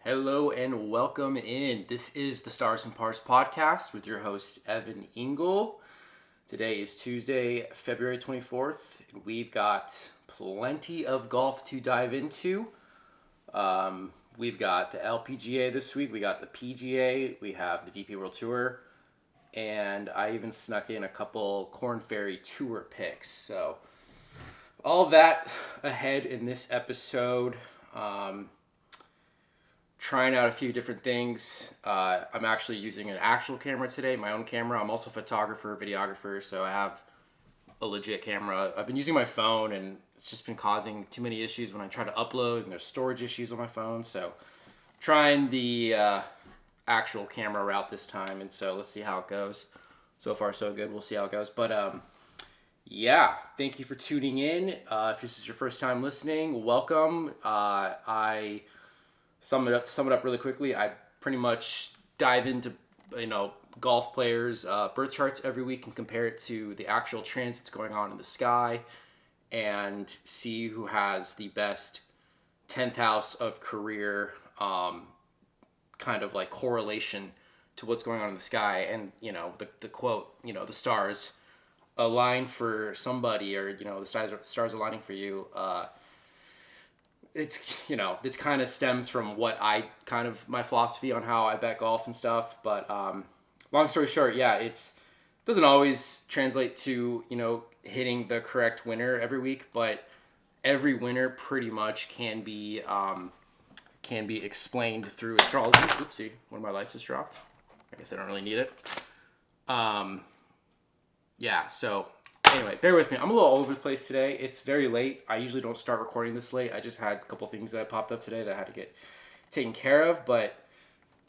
Hello and welcome in. This is the Stars and Pars podcast with your host, Evan Engel. Today is Tuesday, February 24th, and we've got plenty of golf to dive into. We've got the LPGA this week, we got the PGA, we have the DP World Tour, and I even snuck in a couple Korn Ferry Tour picks. So all of that ahead in this episode. Trying out a few different things. I'm actually using an actual camera today, my own camera. I'm also a photographer, videographer, so I have a legit camera. I've been using my phone, and it's just been causing too many issues when I try to upload, and there's storage issues on my phone. So trying the actual camera route this time, and so let's see how it goes. So far, so good. We'll see how it goes. But yeah, thank you for tuning in. If this is your first time listening, welcome. I sum it up really quickly. I pretty much dive into golf players' birth charts every week and compare it to the actual transits going on in the sky and see who has the best 10th house of career kind of like correlation to what's going on in the sky. And the quote, the stars align for somebody, or the stars aligning for you. It's kind of stems from what my philosophy on how I bet golf and stuff. But long story short, yeah, it doesn't always translate to, hitting the correct winner every week, but every winner pretty much can be explained through astrology. Oopsie, one of my lights just dropped. I guess I don't really need it. So anyway, bear with me. I'm a little all over the place today. It's very late. I usually don't start recording this late. I just had a couple things that popped up today that I had to get taken care of. But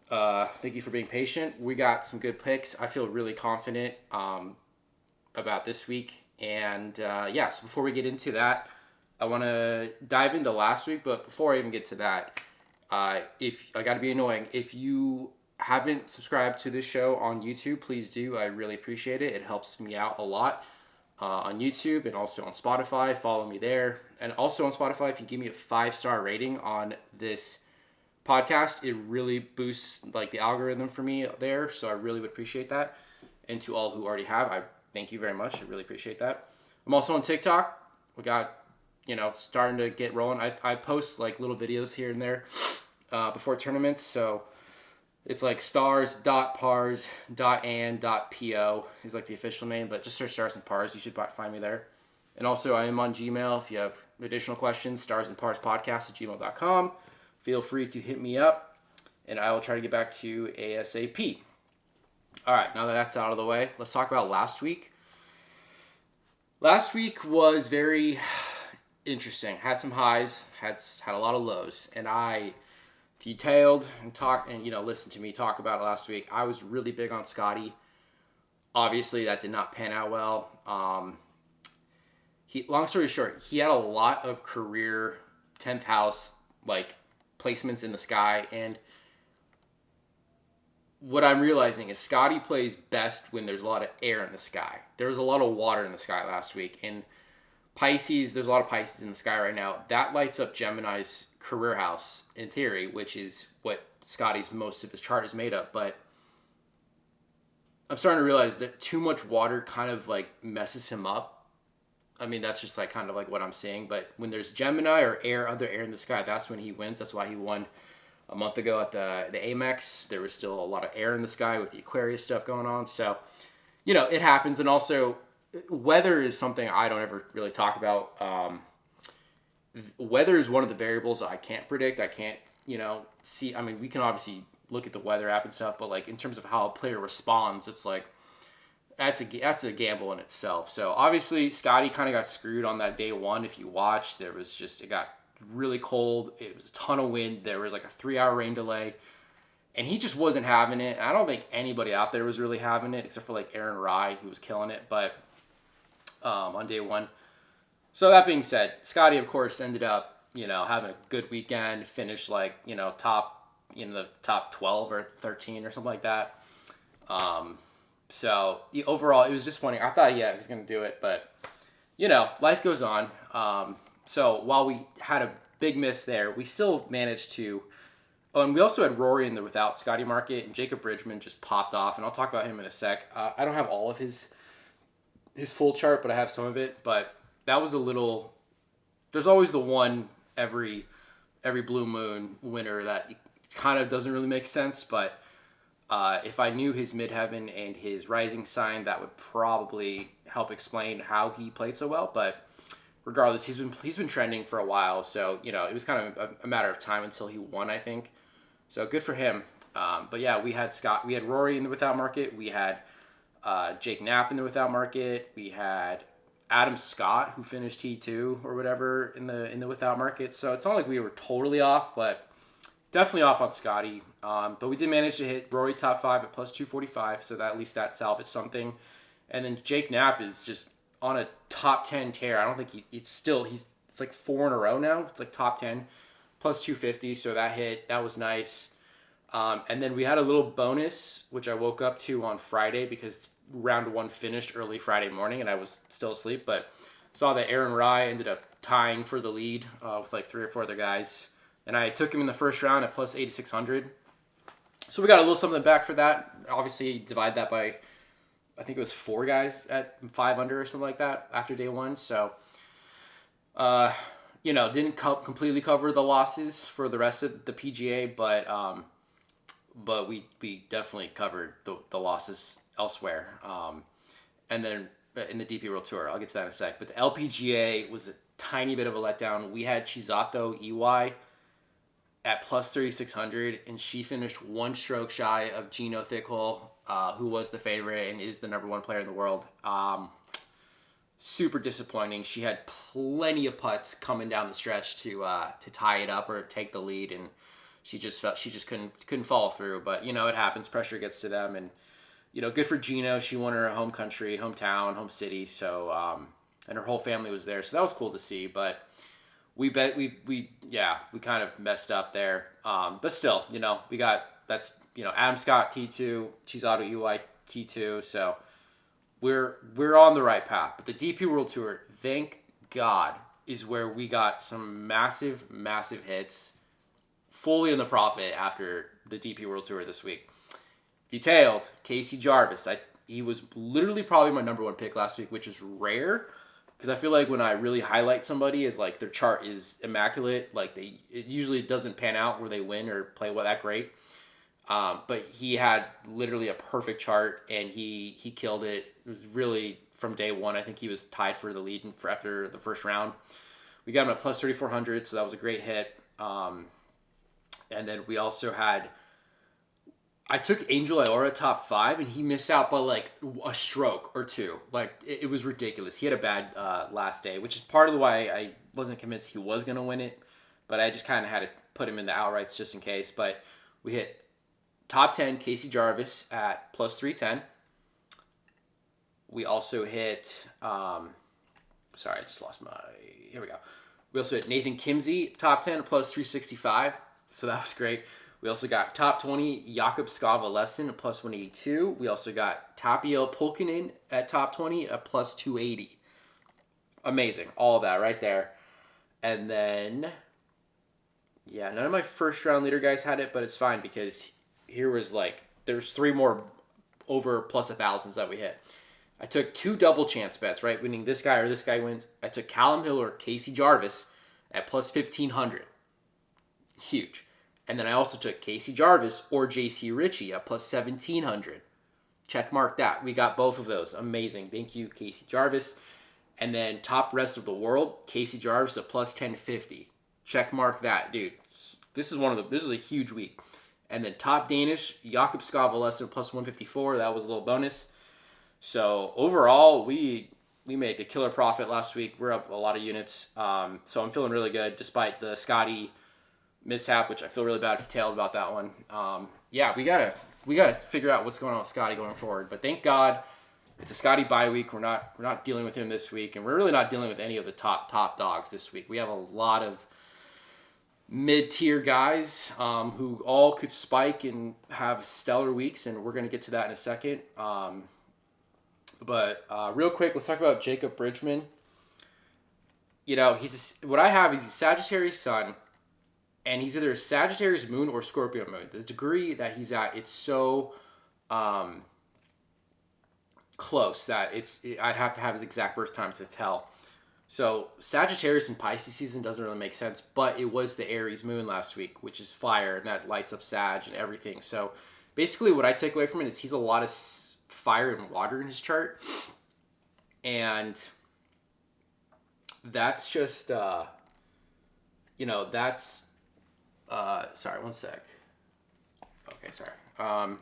thank you for being patient. We got some good picks. I feel really confident about this week. And so before we get into that, I want to dive into last week. But before I even get to that, if I got to be annoying, if you haven't subscribed to this show on YouTube, please do. I really appreciate it. It helps me out a lot. On YouTube and also on Spotify. Follow me there. And also on Spotify, if you give me a 5-star rating on this podcast, it really boosts the algorithm for me there. So I really would appreciate that. And to all who already have, I thank you very much. I really appreciate that. I'm also on TikTok. We got, starting to get rolling. I post little videos here and there before tournaments. So it's stars.pars.and.po is the official name, but just search Stars and Pars. You should find me there. And also, I am on Gmail. If you have additional questions, starsandparspodcast@gmail.com. Feel free to hit me up, and I will try to get back to you ASAP. All right, now that that's out of the way, let's talk about last week. Last week was very interesting. Had some highs, had a lot of lows, and I detailed and talked and listened to me talk about it last week. I was really big on Scotty. Obviously, that did not pan out well. Long story short, he had a lot of career 10th house placements in the sky, and what I'm realizing is Scotty plays best when there's a lot of air in the sky. There was a lot of water in the sky last week, and Pisces, there's a lot of Pisces in the sky right now. That lights up Gemini's career house in theory, which is what Scotty's most of his chart is made of. But I'm starting to realize that too much water kind of messes him up. I mean, that's just kind of what I'm seeing. But when there's Gemini or other air in the sky, that's when he wins. That's why he won a month ago at the Amex. There was still a lot of air in the sky with the Aquarius stuff going on. So, it happens. And also, weather is something I don't ever really talk about. Weather is one of the variables I can't predict. I can't, see. I mean, we can obviously look at the weather app and stuff, but in terms of how a player responds, it's that's a gamble in itself. So obviously, Scotty kind of got screwed on that day one. If you watch, it got really cold. It was a ton of wind. There was a 3-hour rain delay, and he just wasn't having it. I don't think anybody out there was really having it, except for Aaron Rai, who was killing it. But on day one. So that being said, Scotty, of course, ended up, having a good weekend, finished top, the top 12 or 13 or something like that. So overall, it was disappointing. I thought, he was going to do it, but, life goes on. So while we had a big miss there, we still managed to Oh, and we also had Rory in the without Scotty market, and Jacob Bridgman just popped off, and I'll talk about him in a sec. I don't have all of his full chart, but I have some of it. But that was a little. There's always the one every blue moon winner that kind of doesn't really make sense, but if I knew his midheaven and his rising sign, that would probably help explain how he played so well. But regardless, he's been trending for a while, so it was kind of a matter of time until he won, I think. So good for him. But yeah, we had Rory in the without market, we had Jake Knapp in the without market, we had Adam Scott, who finished T2 or whatever in the without market. So it's not like we were totally off, but definitely off on Scotty. But we did manage to hit Rory top 5 at plus 245, so that at least that salvaged something. And then Jake Knapp is just on a top 10 tear. I don't think it's like 4 in a row now. It's like top 10 plus 250, so that hit. That was nice. And then we had a little bonus, which I woke up to on Friday because round 1 finished early Friday morning and I was still asleep, but saw that Aaron Rye ended up tying for the lead with like 3 or 4 other guys. And I took him in the first round at plus 8,600. So we got a little something back for that. Obviously, divide that by, I think it was 4 guys at 5 under or something like that after day 1. So, didn't completely cover the losses for the rest of the PGA, but we definitely covered the losses elsewhere. And then in the DP World Tour, I'll get to that in a sec. But the LPGA was a tiny bit of a letdown. We had Chisato Iwai at plus 3,600, and she finished 1 stroke shy of Gino Thickhole, who was the favorite and is the number 1 player in the world. Super disappointing. She had plenty of putts coming down the stretch to tie it up or take the lead, and she just couldn't follow through. But it happens. Pressure gets to them, and good for Gino. She won her home country, hometown, home city. So and her whole family was there, so that was cool to see. But we kind of messed up there. But still, we got Adam Scott T2, Chisato Iwai T2. So we're on the right path. But the DP World Tour, thank God, is where we got some massive hits, fully in the profit after the DP World Tour this week. Detailed Casey Jarvis. He was literally probably my number 1 pick last week, which is rare. Because I feel like when I really highlight somebody is like their chart is immaculate. Like it usually doesn't pan out where they win or play that great. But he had literally a perfect chart and he killed it. It was really from day 1. I think he was tied for the lead after the first round. We got him at plus 3,400, so that was a great hit. And then we also had. I took Angel Iora top 5, and he missed out by like a stroke or 2. Like it was ridiculous. He had a bad last day, which is part of the why I wasn't convinced he was going to win it. But I just kind of had to put him in the outrights just in case. But we hit top 10 Casey Jarvis at plus 310. We also hit. Sorry, I just lost my. Here we go. We also hit Nathan Kimsey top 10 at plus 365. So that was great. We also got top 20 Jakob Skava-Lesson at plus 182. We also got Tapiel Pulkkinen at top 20 at plus 280. Amazing. All of that right there. And then, none of my first round leader guys had it, but it's fine because here was there's 3 more over plus 1,000s that we hit. I took 2 double chance bets, right? Winning this guy or this guy wins. I took Callum Hill or Casey Jarvis at plus 1,500. Huge. And then I also took Casey Jarvis or JC Ritchie at plus 1,700. Check mark that. We got both of those. Amazing. Thank you, Casey Jarvis. And then top rest of the world, Casey Jarvis at plus 1,050. Check mark that, dude. This is a huge week. And then top Danish, Jakob Skava-Lesson plus 154. That was a little bonus. So overall, we made a killer profit last week. We're up a lot of units. So I'm feeling really good despite the Scotty mishap, which I feel really bad for Tail about that one. We gotta figure out what's going on with Scotty going forward. But thank God it's a Scotty bye week. We're not dealing with him this week, and we're really not dealing with any of the top dogs this week. We have a lot of mid-tier guys who all could spike and have stellar weeks, and we're gonna get to that in a second. But real quick, let's talk about Jacob Bridgman. What I have is a Sagittarius sun. and he's either a Sagittarius moon or Scorpio moon. The degree that he's at, it's so close that I'd have to have his exact birth time to tell. So Sagittarius in Pisces season doesn't really make sense, but it was the Aries moon last week, which is fire, and that lights up Sag and everything. So basically what I take away from it is he's a lot of fire and water in his chart. And that's just, that's, sorry, one sec. Okay, sorry. I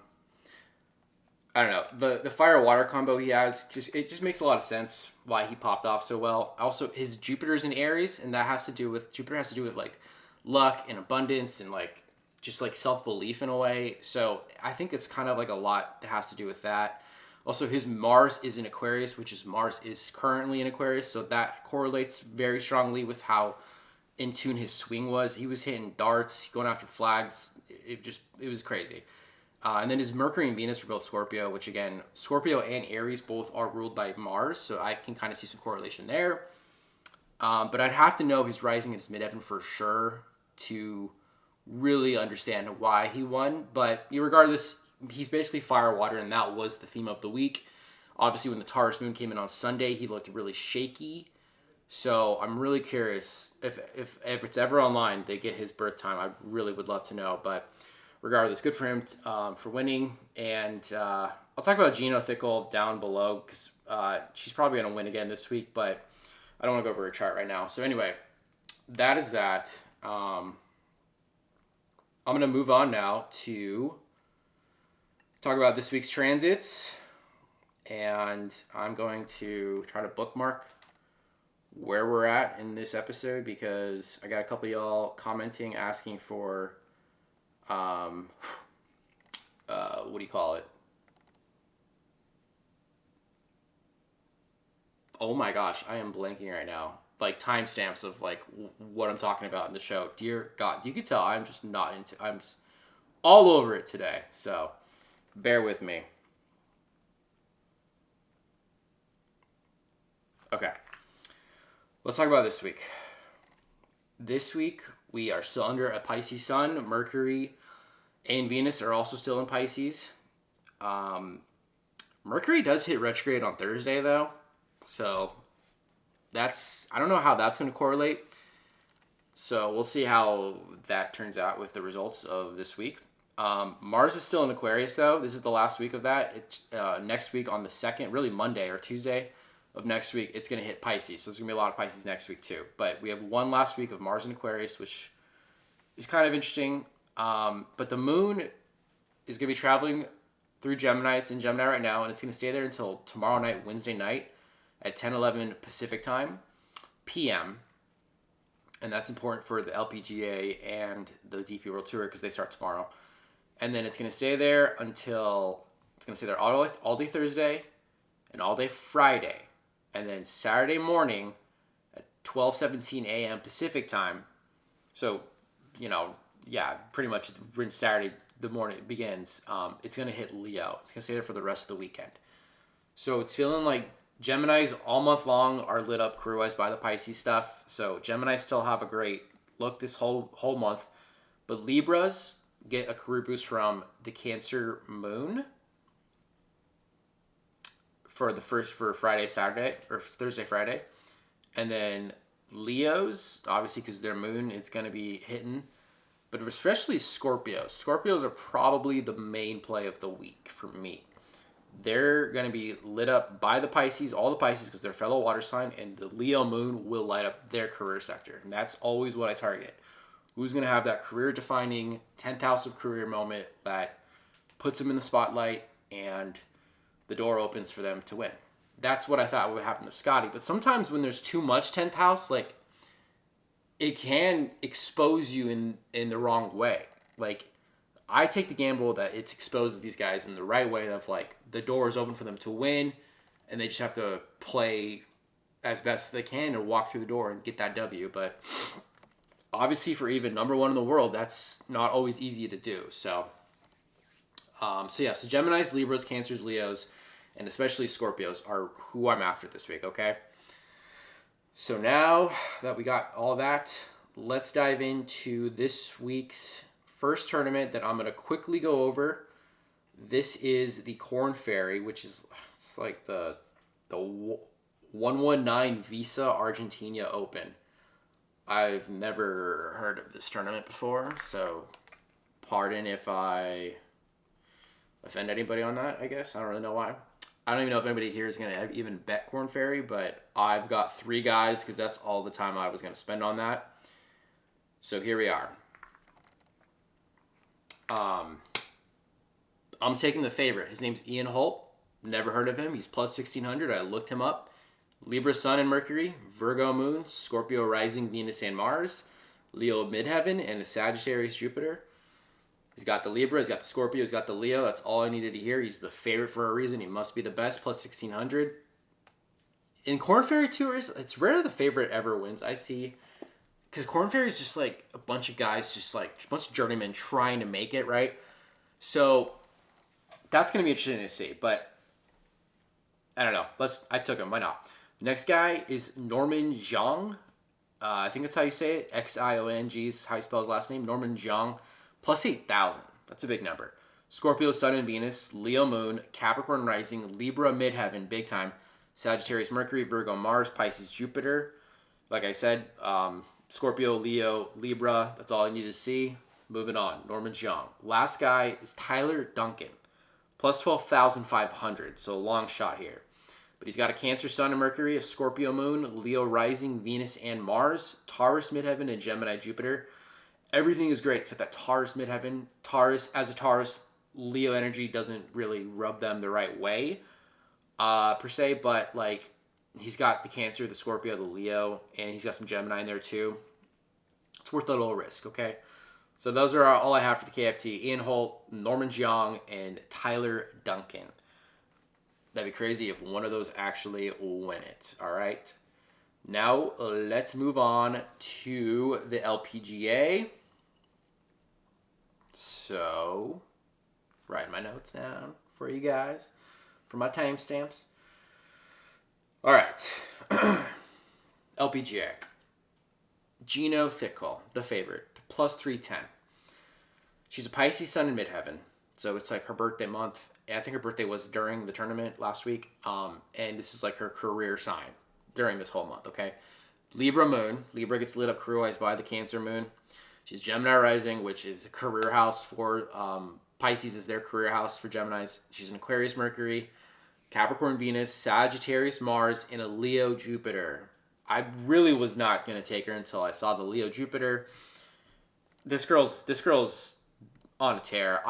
don't know. The fire water combo he has, it just makes a lot of sense why he popped off so well. Also, his Jupiter's in Aries, and Jupiter has to do with like luck and abundance and like just like self-belief in a way. So I think it's kind of like a lot that has to do with that. Also, his Mars is in Aquarius, Mars is currently in Aquarius, so that correlates very strongly with how in tune his swing was. He was hitting darts, going after flags. It was crazy. And then his Mercury and Venus are both Scorpio, which again, Scorpio and Aries both are ruled by Mars, so I can kind of see some correlation there. But I'd have to know his rising and his midheaven for sure to really understand why he won. But regardless, he's basically fire, water, and that was the theme of the week. Obviously, when the Taurus moon came in on Sunday, he looked really shaky. So I'm really curious if it's ever online, they get his birth time. I really would love to know. But regardless, good for him for winning. And I'll talk about Gino Thickle down below because she's probably going to win again this week. But I don't want to go over her chart right now. So anyway, that is that. I'm going to move on now to talk about this week's transits. And I'm going to try to bookmark where we're at in this episode because I got a couple of y'all commenting asking for what do you call it? Oh my gosh, I am blanking right now. Like timestamps of like what I'm talking about in the show. Dear God, you can tell I'm just all over it today. So bear with me. Okay. Let's talk about this week. This week, we are still under a Pisces sun. Mercury and Venus are also still in Pisces. Mercury does hit retrograde on Thursday, though. So, I don't know how that's going to correlate. So, we'll see how that turns out with the results of this week. Mars is still in Aquarius, though. This is the last week of that. It's next week on the 2nd, really Monday or Tuesday of next week, it's going to hit Pisces. So there's going to be a lot of Pisces next week too. But we have one last week of Mars in Aquarius, which is kind of interesting. But the moon is going to be traveling through Gemini. It's in Gemini right now, and it's going to stay there until tomorrow night, Wednesday night at 10:11 Pacific time, p.m. And that's important for the LPGA and the DP World Tour because they start tomorrow. And then it's going to stay there all day Thursday and all day Friday. And then Saturday morning at 12:17 a.m. Pacific time. So, pretty much when Saturday the morning begins, it's going to hit Leo. It's going to stay there for the rest of the weekend. So it's feeling like Geminis all month long are lit up career-wise by the Pisces stuff. So Geminis still have a great look this whole month. But Libras get a career boost from the Cancer moon for Friday, Saturday, or Thursday, Friday. And then Leos, obviously because their moon, it's going to be hitting. But especially Scorpios. Scorpios are probably the main play of the week for me. They're going to be lit up by the Pisces, all the Pisces, because they're fellow water sign, and the Leo moon will light up their career sector. And that's always what I target. Who's going to have that career-defining 10th house of career moment that puts them in the spotlight and the door opens for them to win. That's what I thought would happen to Scotty. But sometimes when there's too much 10th house, like, it can expose you in the wrong way. Like, I take the gamble that it exposes these guys in the right way of, like, the door is open for them to win, and they just have to play as best as they can or walk through the door and get that W. But obviously for even number one in the world, that's not always easy to do. So Geminis, Libras, Cancers, Leos, and especially Scorpios are who I'm after this week, okay? So now that we got all that, let's dive into this week's first tournament that I'm going to quickly go over. This is the Korn Ferry, which is it's like the 119 Visa Argentina Open. I've never heard of this tournament before, so pardon if I offend anybody on that, I guess. I don't really know why. I don't even know if anybody here is going to even bet Korn Ferry, but I've got 3 guys because that's all the time I was going to spend on that. So here we are. I'm taking the favorite. His name's Ian Holt. Never heard of him. He's plus 1,600. I looked him up. Libra Sun and Mercury, Virgo Moon, Scorpio Rising, Venus and Mars, Leo Midheaven, and a Sagittarius Jupiter. He's got the Libra, he's got the Scorpio, he's got the Leo. That's all I needed to hear. He's the favorite for a reason. He must be the best, plus 1,600. In Korn Ferry Tours, it's rare the favorite ever wins, I see. Because Korn Ferry is just like a bunch of guys, just like a bunch of journeymen trying to make it, right? So that's going to be interesting to see. But I don't know. I took him. Why not? Next guy is Norman Zhang. I think that's how you say it. Xiong is how you spell his last name. Norman Zhang. Plus 8,000. That's a big number. Scorpio Sun and Venus. Leo Moon. Capricorn Rising. Libra Midheaven. Big time. Sagittarius Mercury. Virgo Mars. Pisces Jupiter. Like I said, Scorpio, Leo, Libra. That's all I need to see. Moving on. Norman Zhang. Last guy is Tyler Duncan. Plus 12,500. So a long shot here. But he's got a Cancer Sun and Mercury, a Scorpio Moon, Leo Rising, Venus and Mars, Taurus Midheaven, and Gemini Jupiter. Everything is great except that Taurus Midheaven. Taurus, as a Taurus, Leo energy doesn't really rub them the right way, per se. But, like, he's got the Cancer, the Scorpio, the Leo, and he's got some Gemini in there, too. It's worth a little risk, okay? So those are all I have for the KFT. Ian Holt, Norman Zhang, and Tyler Duncan. That'd be crazy if one of those actually win it. All right. Now let's move on to the LPGA. So, write my notes down for you guys, for my timestamps. All right. LPGA. Gino Thickle, the favorite, plus 310. She's a Pisces Sun in Midheaven, so it's like her birthday month. I think her birthday was during the tournament last week. And this is like her career sign during this whole month, okay? Libra Moon. Libra gets lit up career-wise by the Cancer Moon. She's Gemini Rising, which is a career house for Pisces is their career house for Geminis. She's an Aquarius Mercury, Capricorn Venus, Sagittarius Mars, and a Leo Jupiter. I really was not going to take her until I saw the Leo Jupiter. This girl's on a tear.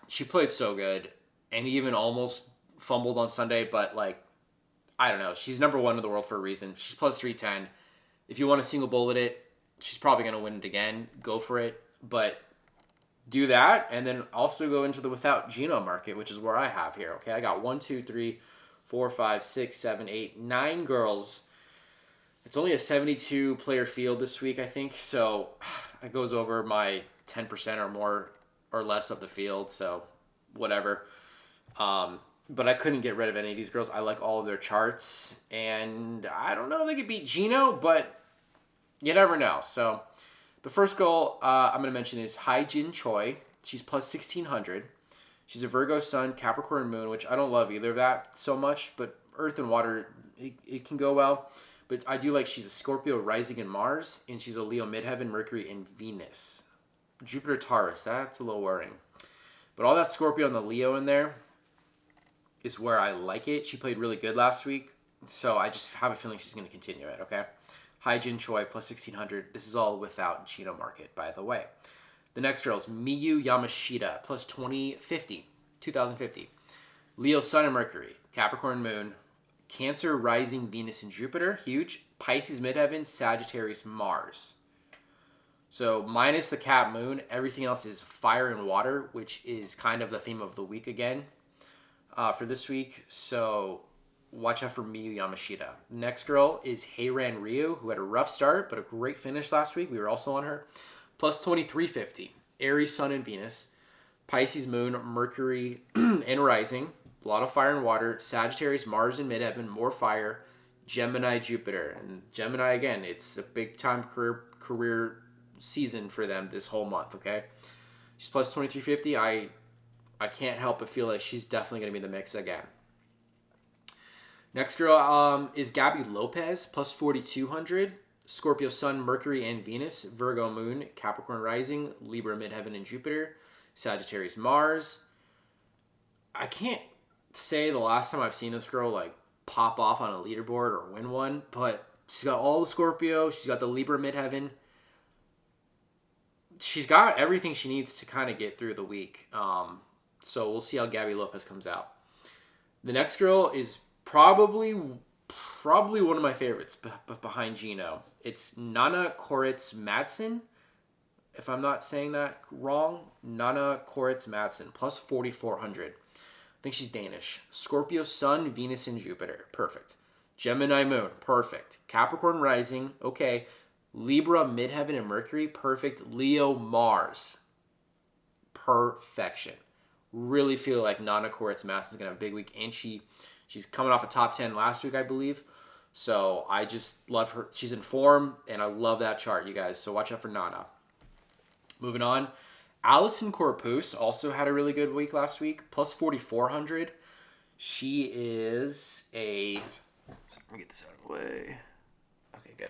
She played so good. And he even almost fumbled on Sunday, but, like, I don't know. She's number 1 in the world for a reason. She's plus 310. If you want to single bullet it, she's probably going to win it again. Go for it. But do that, and then also go into the without Gino market, which is where I have here. Okay, I got 1, 2, 3, 4, 5, 6, 7, 8, 9 girls. It's only a 72-player field this week, I think. So it goes over my 10% or more or less of the field. So whatever. But I couldn't get rid of any of these girls. I like all of their charts, and I don't know if they could beat Gino, but you never know. So the first girl I'm going to mention is Hai Jin Choi. She's plus 1,600. She's a Virgo Sun, Capricorn Moon, which I don't love either of that so much, but Earth and Water, it can go well. But I do like she's a Scorpio Rising in Mars, and she's a Leo Midheaven, Mercury, and Venus. Jupiter Taurus, that's a little worrying. But all that Scorpio and the Leo in there is where I like it. She played really good last week, so I just have a feeling she's going to continue it, okay? Hai Jin Choi, plus 1,600. This is all without Gino market, by the way. The next girl is Miyu Yamashita, plus 2,050. Leo Sun and Mercury, Capricorn Moon, Cancer Rising Venus and Jupiter, huge. Pisces Midheaven, Sagittarius Mars. So minus the Cap Moon, everything else is fire and water, which is kind of the theme of the week again for this week. So watch out for Miyu Yamashita. Next girl is Heiran Ryu, who had a rough start, but a great finish last week. We were also on her. Plus 2,350. Aries Sun and Venus. Pisces Moon, Mercury, and Rising. A lot of fire and water. Sagittarius, Mars, and Midheaven. More fire. Gemini, Jupiter. And Gemini, again, it's a big-time career season for them this whole month, okay? She's plus 2350. I can't help but feel like she's definitely going to be in the mix again. Next girl is Gabby Lopez, plus 4200. Scorpio Sun, Mercury, and Venus. Virgo Moon, Capricorn Rising, Libra Midheaven and Jupiter. Sagittarius Mars. I can't say the last time I've seen this girl like pop off on a leaderboard or win one, but she's got all the Scorpio. She's got the Libra Midheaven. She's got everything she needs to kind of get through the week. So we'll see how Gabby Lopez comes out. The next girl is probably one of my favorites behind Gino. It's Nana Koritz Madsen. If I'm not saying that wrong, Nana Koritz Madsen, plus 4,400. I think she's Danish. Scorpio Sun, Venus, and Jupiter. Perfect. Gemini Moon. Perfect. Capricorn Rising. Okay. Libra Midheaven and Mercury. Perfect. Leo Mars. Perfection. Really feel like Nana Koritz Madsen's going to have a big week. And she's coming off a top 10 last week, I believe. So I just love her. She's in form, and I love that chart, you guys. So watch out for Nana. Moving on. Allison Corpus also had a really good week last week. Plus 4,400. She is a... Let me get this out of the way. Okay, good.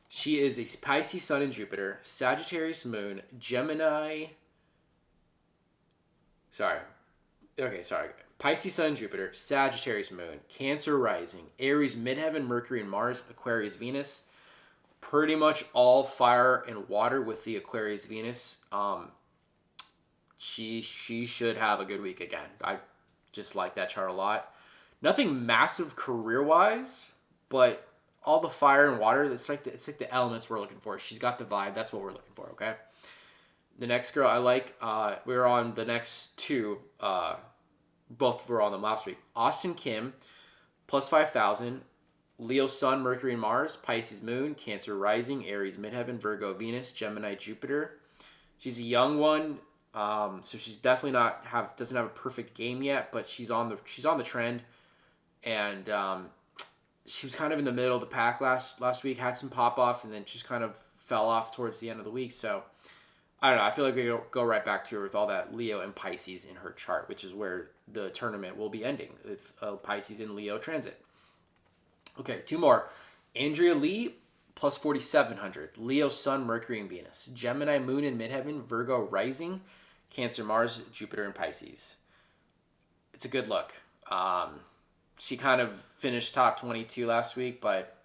She is a Pisces Sun and Jupiter, Sagittarius Moon, Gemini... Sorry. Pisces Sun and Jupiter, Sagittarius Moon, Cancer Rising, Aries Midheaven, Mercury and Mars, Aquarius Venus. Pretty much all fire and water with the Aquarius Venus. She should have a good week again. I just like that chart a lot. Nothing massive career-wise, but all the fire and water, it's like the elements we're looking for. She's got the vibe. That's what we're looking for, okay? The next girl I like, we were on the next two, both were on them last week. Austin Kim, plus 5,000. Leo Sun, Mercury and Mars, Pisces Moon, Cancer Rising, Aries Midheaven, Virgo Venus, Gemini Jupiter. She's a young one, so she's definitely doesn't have a perfect game yet, but she's on the trend, and she was kind of in the middle of the pack last week, had some pop off, and then just kind of fell off towards the end of the week. So I don't know. I feel like we go right back to her with all that Leo and Pisces in her chart, which is where the tournament will be ending with Pisces and Leo transit. Okay, two more. Andrea Lee, plus 4,700. Leo Sun, Mercury, and Venus. Gemini Moon in Midheaven, Virgo Rising, Cancer Mars, Jupiter, and Pisces. It's a good look. She kind of finished top 22 last week, but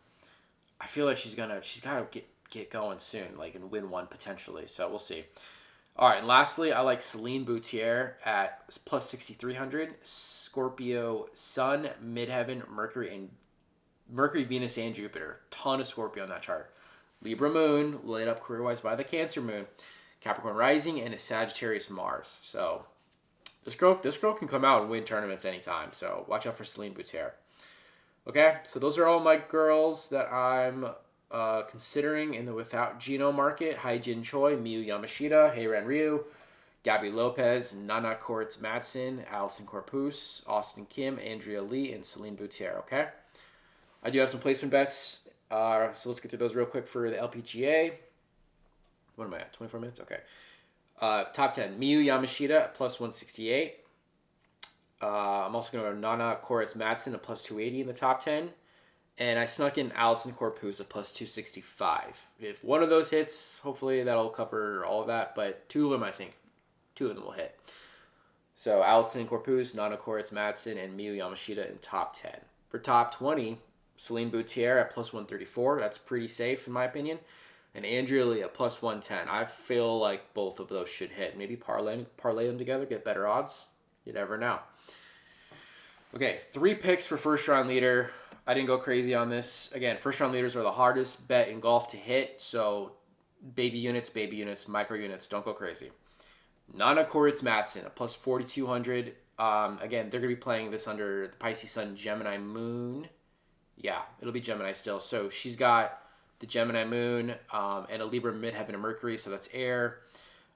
I feel like she's got to get going soon, like, and win one potentially. So we'll see. All right, and lastly, I like Celine Boutier at plus 6,300. Scorpio Sun, Midheaven, Mercury, Venus, and Jupiter. Ton of Scorpio on that chart. Libra Moon, lit up career-wise by the Cancer Moon. Capricorn Rising, and a Sagittarius Mars. So this girl can come out and win tournaments anytime. So watch out for Celine Boutier. Okay, so those are all my girls that I'm considering in the without Gino market. Haijin Choi, Miyu Yamashita, Heiran Ryu, Gabby Lopez, Nana Koritz Madsen, Allison Corpus, Austin Kim, Andrea Lee, and Celine Boutier. Okay. I do have some placement bets, so let's get through those real quick for the LPGA. What am I at? 24 minutes? Okay. Top 10. Miyu Yamashita, plus 168. I'm also going to go Nana Koritz Madsen, a plus 280 in the top 10. And I snuck in Allison Corpus, a plus 265. If one of those hits, hopefully that'll cover all of that. But two of them, I think, will hit. So Allison Corpus, Nana Koritz Madsen, and Miyu Yamashita in top 10. For top 20... Celine Boutier at plus 134. That's pretty safe in my opinion. And Andrea Lee at plus 110. I feel like both of those should hit. Maybe parlay them together, get better odds. You never know. Okay, 3 picks for first round leader. I didn't go crazy on this. Again, first round leaders are the hardest bet in golf to hit. So baby units, micro units. Don't go crazy. Nana Koritz Madsen at plus 4,200. Again, they're going to be playing this under the Pisces Sun Gemini Moon. Yeah, it'll be Gemini still. So she's got the Gemini Moon and a Libra Midheaven and Mercury, so that's air.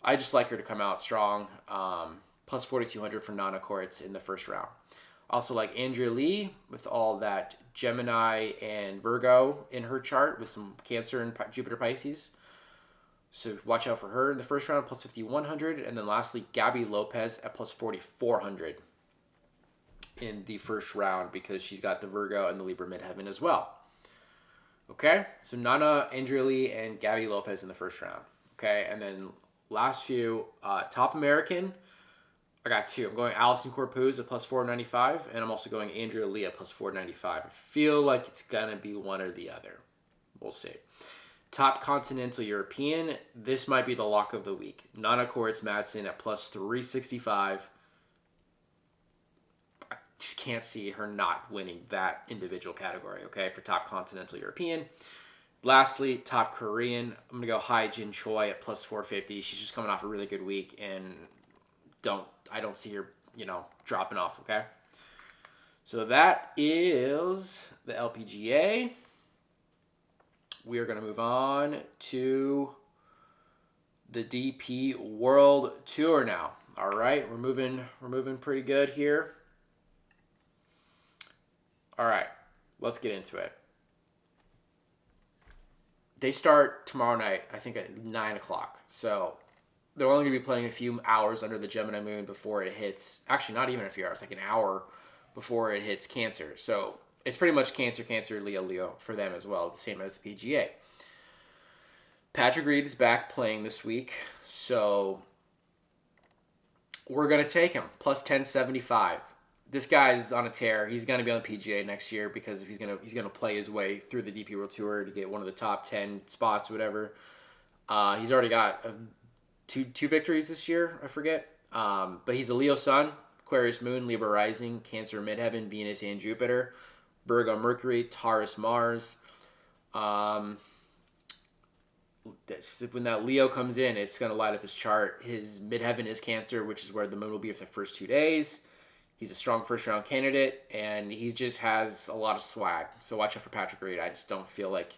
I just like her to come out strong. Plus 4,200 for Nana Koritz in the first round. Also like Andrea Lee with all that Gemini and Virgo in her chart with some Cancer and Jupiter Pisces. So watch out for her in the first round, plus 5,100. And then lastly, Gabby Lopez at plus 4,400 in the first round because she's got the Virgo and the Libra midheaven as well. Okay, so Nana, Andrea Lee, and Gabby Lopez in the first round. Okay, and then last few, top American, I got two. I'm going Allison Corpuz at plus 495, and I'm also going Andrea Lee at plus 495. I feel like it's going to be one or the other. We'll see. Top Continental European, this might be the lock of the week. Nana Koritz Madsen at plus 365. I just can't see her not winning that individual category, okay, for Top Continental European. Lastly, Top Korean, I'm going to go Hai Jin Choi at plus 450. She's just coming off a really good week, and I don't see her, dropping off, okay? So that is the LPGA. We are going to move on to the DP World Tour now. All right, we're moving pretty good here. All right, let's get into it. They start tomorrow night, I think at 9 o'clock. So they're only going to be playing a few hours under the Gemini moon before it hits. Actually, not even a few hours, like an hour before it hits Cancer. So it's pretty much Cancer, Cancer, Leo, Leo for them as well, the same as the PGA. Patrick Reed is back playing this week, so we're going to take him, plus 1075. This guy's on a tear. He's going to be on the PGA next year because if he's going to play his way through the DP World Tour to get one of the top 10 spots, whatever. He's already got two victories this year, I forget. But he's a Leo Sun, Aquarius Moon, Libra Rising, Cancer Midheaven, Venus and Jupiter, Virgo Mercury, Taurus Mars. When that Leo comes in, it's going to light up his chart. His midheaven is Cancer, which is where the moon will be for the first 2 days. He's a strong first-round candidate, and he just has a lot of swag. So watch out for Patrick Reed. I just don't feel like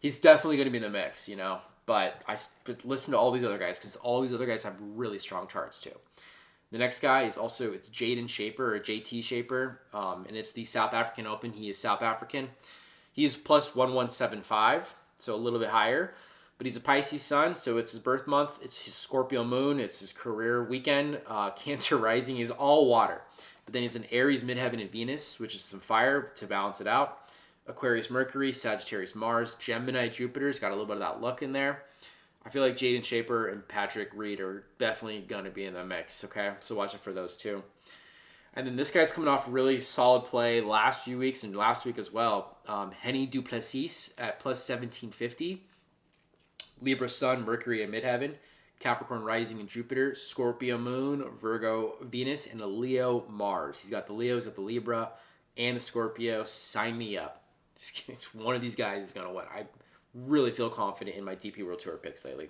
he's definitely going to be in the mix, But but listen to all these other guys because all these other guys have really strong charts too. The next guy is it's Jaden Shaper or JT Shaper, and it's the South African Open. He is South African. He's plus 1175, so a little bit higher. But he's a Pisces sun, so it's his birth month. It's his Scorpio moon. It's his career weekend. Cancer rising is all water. But then he's an Aries midheaven and Venus, which is some fire to balance it out. Aquarius Mercury, Sagittarius Mars, Gemini Jupiter's got a little bit of that luck in there. I feel like Jaden Shaper and Patrick Reed are definitely going to be in the mix, okay? So watch out for those two. And then this guy's coming off really solid play last few weeks and last week as well. Henny Duplessis at plus 1750. Libra Sun, Mercury and Midheaven. Capricorn Rising and Jupiter. Scorpio Moon, Virgo Venus, and a Leo Mars. He's got the Leos at the Libra and the Scorpio. Sign me up. One of these guys is going to win. I really feel confident in my DP World Tour picks lately.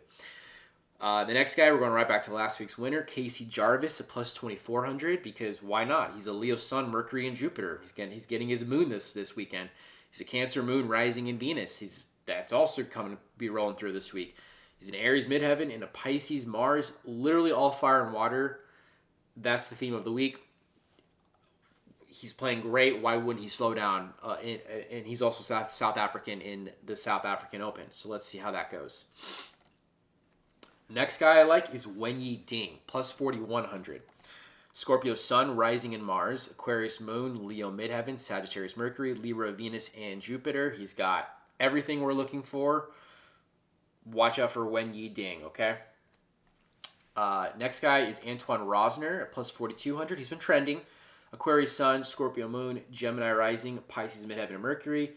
The next guy, we're going right back to last week's winner, Casey Jarvis at plus 2,400 because why not? He's a Leo Sun, Mercury, and Jupiter. He's getting his moon this weekend. He's a Cancer Moon, Rising in Venus. That's also coming to be rolling through this week. He's an Aries midheaven and a Pisces Mars, literally all fire and water. That's the theme of the week. He's playing great. Why wouldn't he slow down? And he's also South African in the South African Open. So let's see how that goes. Next guy I like is Wenyi Ding, plus 4,100. Scorpio Sun, Rising in Mars, Aquarius Moon, Leo Midheaven, Sagittarius Mercury, Libra Venus, and Jupiter. He's got everything we're looking for. Watch out for Wenyi Ding, okay? Next guy is Antoine Rosner at plus 4,200. He's been trending. Aquarius Sun, Scorpio Moon, Gemini Rising, Pisces Midheaven and Mercury,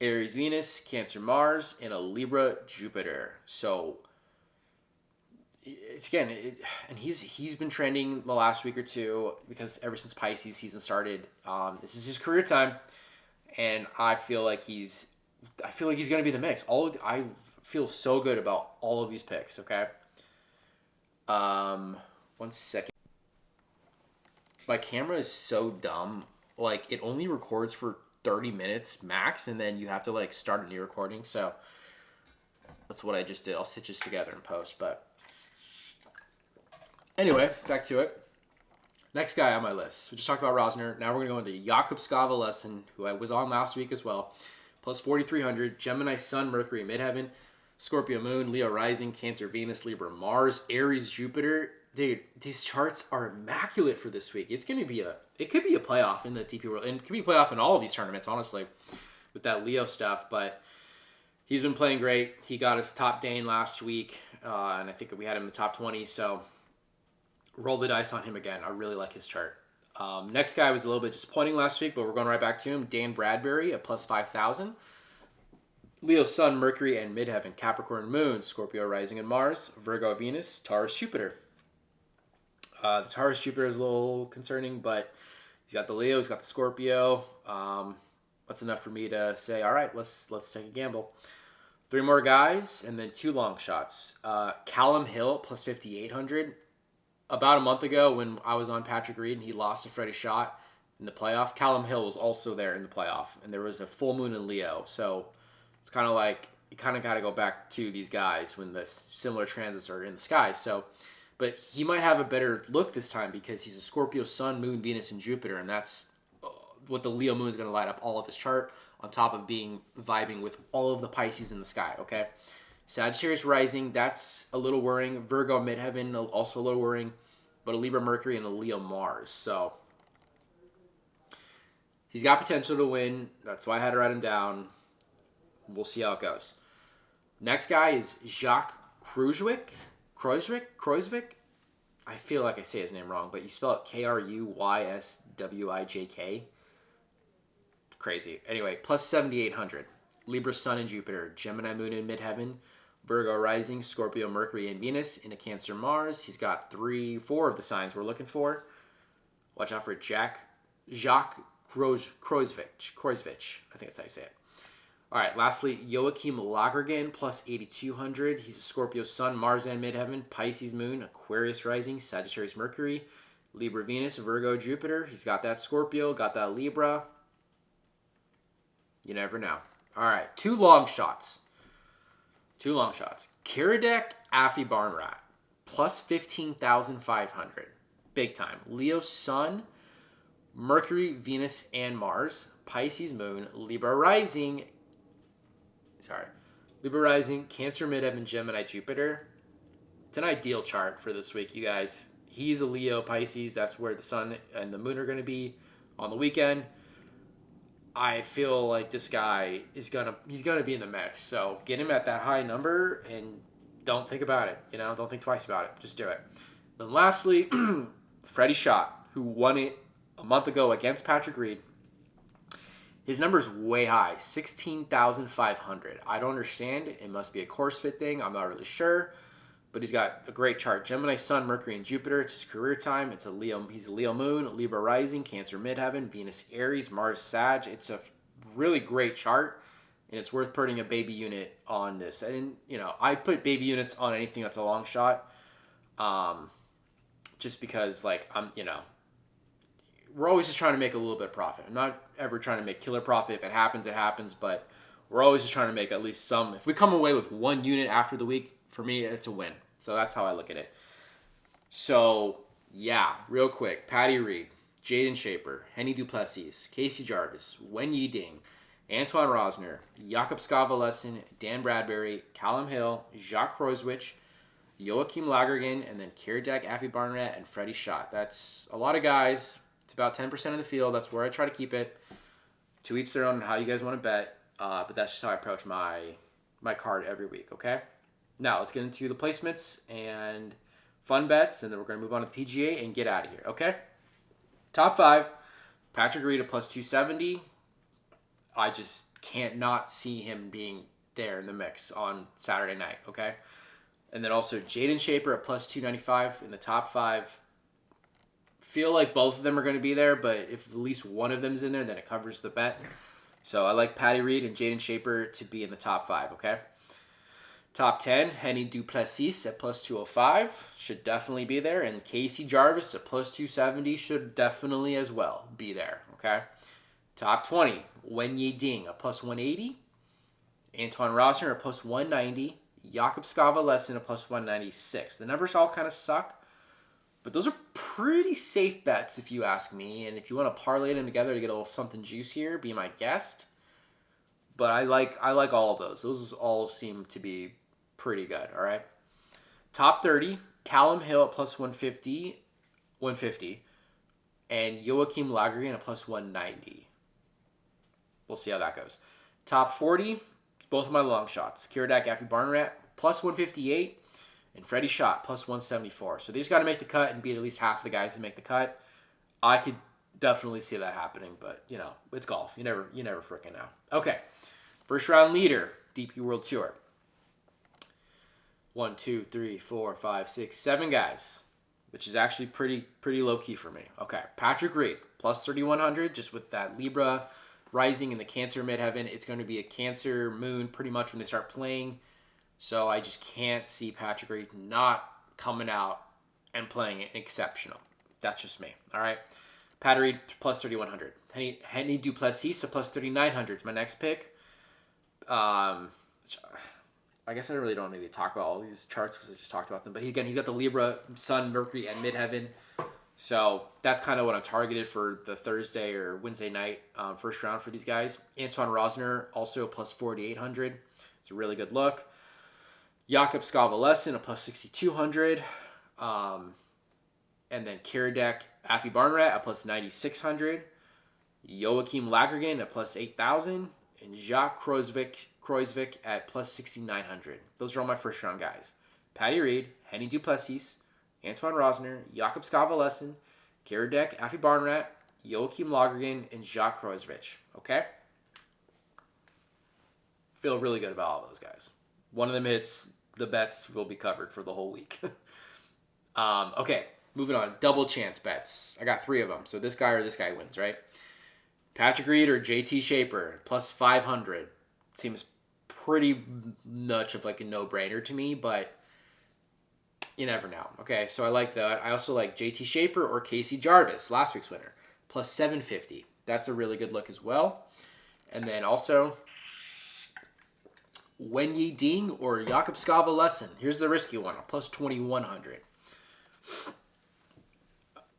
Aries Venus, Cancer Mars, and a Libra Jupiter. So and he's been trending the last week or two because ever since Pisces season started, this is his career time, and I feel like he's going to be the mix. I feel so good about all of these picks. Okay. 1 second. My camera is so dumb. Like, it only records for 30 minutes max, and then you have to start a new recording. So that's what I just did. I'll stitch this together in post, but. Anyway, back to it. Next guy on my list. We just talked about Rosner. Now we're going to go into Jakob Skavalessen, who I was on last week as well. Plus 4,300. Gemini Sun, Mercury, Midheaven. Scorpio Moon, Leo Rising, Cancer Venus, Libra Mars, Aries Jupiter. Dude, these charts are immaculate for this week. It could be a playoff in the DP world, and it could be a playoff in all of these tournaments, honestly, with that Leo stuff. But he's been playing great. He got his top Dane last week, and I think we had him in the top 20. So roll the dice on him again. I really like his chart. Next guy was a little bit disappointing last week, but we're going right back to him. Dan Bradbury at plus 5,000. Leo Sun, Mercury, and Midheaven. Capricorn Moon, Scorpio Rising and Mars, Virgo Venus, Taurus Jupiter. The Taurus Jupiter is a little concerning, but he's got the Leo, he's got the Scorpio. That's enough for me to say, all right, let's take a gamble. 3 more guys, and then 2 long shots. Callum Hill, plus 5,800. About a month ago when I was on Patrick Reed and he lost to Freddie Shot in the playoff, Callum Hill was also there in the playoff, and there was a full moon in Leo. So it's kind of like you kind of got to go back to these guys when the similar transits are in the sky. So, but he might have a better look this time because he's a Scorpio Sun, Moon, Venus, and Jupiter, and that's what the Leo Moon is going to light up all of his chart on top of being vibing with all of the Pisces in the sky. Okay. Sagittarius Rising, that's a little worrying. Virgo Midheaven, also a little worrying. But a Libra Mercury and a Leo Mars. So he's got potential to win. That's why I had to write him down. We'll see how it goes. Next guy is Jacques Kruijswijk. I feel like I say his name wrong, but you spell it Kruyswijk. Crazy. Anyway, plus 7,800. Libra Sun and Jupiter. Gemini Moon in Midheaven. Virgo Rising, Scorpio, Mercury, and Venus in a Cancer Mars. He's got 4 of the signs we're looking for. Watch out for Jacques Kruijswijk. I think that's how you say it. All right, lastly, Joachim Lagergren, plus 8,200. He's a Scorpio Sun, Mars, and Midheaven. Pisces Moon, Aquarius Rising, Sagittarius Mercury, Libra Venus, Virgo Jupiter. He's got that Scorpio, got that Libra. You never know. All right, 2 long shots. Kiradek Afi Barnrat, plus 15,500. Big time. Leo Sun, Mercury, Venus, and Mars. Pisces Moon, Libra Rising, Cancer Midheaven, Gemini Jupiter. It's an ideal chart for this week, you guys. He's a Leo Pisces. That's where the Sun and the Moon are going to be on the weekend. I feel like this guy he's gonna be in the mix. So get him at that high number and don't think about it. Don't think twice about it. Just do it. Then lastly, Freddie Shot, who won it a month ago against Patrick Reed. His number's way high, 16,500. I don't understand. It must be a course fit thing. I'm not really sure. But he's got a great chart. Gemini, Sun, Mercury, and Jupiter. It's his career time. He's a Leo Moon, Libra Rising, Cancer Midheaven, Venus Aries, Mars Sag. It's a really great chart, and it's worth putting a baby unit on this. And, I put baby units on anything that's a long shot, just because, we're always just trying to make a little bit of profit. I'm not ever trying to make killer profit. If it happens, it happens, but we're always just trying to make at least some. If we come away with 1 unit after the week, for me, it's a win. So that's how I look at it. So, yeah, real quick. Patty Reed, Jaden Shaper, Henny Duplessis, Casey Jarvis, Wen Yi Ding, Antoine Rosner, Jakob Skavalessen, Dan Bradbury, Callum Hill, Jacques Kruijswijk, Joachim Lagergren, and then Kiradek Afi Barnrat and Freddie Shot. That's a lot of guys. It's about 10% of the field. That's where I try to keep it. To each their own how you guys want to bet. But that's just how I approach my card every week, okay? Now, let's get into the placements and fun bets, and then we're going to move on to the PGA and get out of here, okay? Top 5, Patrick Reed at plus 270. I just can't not see him being there in the mix on Saturday night, okay? And then also Jaden Shaper at plus 295 in the top 5. Feel like both of them are going to be there, but if at least one of them is in there, then it covers the bet. So I like Patty Reed and Jaden Shaper to be in the top 5, okay? Top 10, Henny Duplessis at plus 205 should definitely be there. And Casey Jarvis at plus 270 should definitely as well be there, okay? Top 20, Wen Yi Ding at plus 180. Antoine Rosner at plus 190. Jakob Skavalessen at plus 196. The numbers all kind of suck, but those are pretty safe bets if you ask me. And if you want to parlay them together to get a little something juicier, be my guest. But I like all of those. Those all seem to be pretty good, all right? Top 30, Callum Hill at plus 150, and Joachim Lagergren at plus 190. We'll see how that goes. Top 40, both of my long shots. Kiradech, Affy Barnrat, plus 158, and Freddie Schott, plus 174. So these got to make the cut and beat at least half the guys that make the cut. I could definitely see that happening, but, you know, it's golf. You never freaking know. Okay, first round leader, DP World Tour. 1, 2, 3, 4, 5, 6, 7 guys, which is actually pretty low-key for me. Okay, Patrick Reed, plus 3,100, just with that Libra rising in the Cancer midheaven. It's going to be a Cancer moon pretty much when they start playing. So I just can't see Patrick Reed not coming out and playing it exceptional. That's just me. All right. Pat Reed plus 3,100. Henny Duplessis to plus 3,900 is my next pick. I guess I really don't need to talk about all these charts because I just talked about them. But he's got the Libra, Sun, Mercury, and midheaven. So that's kind of what I'm targeted for the Thursday or Wednesday night first round for these guys. Antoine Rosner, also plus 4,800. It's a really good look. Jakob Skavalesen, a plus 6,200. And then Kiradech, Affy Barnrat, a plus 9,600. Joachim Lagergren, a plus 8,000. And Jacques Kreuzvik at plus 6,900. Those are all my first round guys. Patty Reed, Henny Duplessis, Antoine Rosner, Jakob Skavalesen, Kiradech, Affy Barnrat, Joachim Lagergren, and Jacques Kreuzvik. Okay? Feel really good about all those guys. One of them hits, the bets will be covered for the whole week. Okay, moving on. Double chance bets. I got 3 of them. So this guy or this guy wins, right? Patrick Reed or JT Shaper, plus 500. Seems pretty much of like a no-brainer to me, but you never know. Okay, so I like that. I also like JT Shaper or Casey Jarvis, last week's winner, plus 750. That's a really good look as well. And then also Wen Yi Ding or Jakob Skavalesen. Here's the risky one, plus 2,100.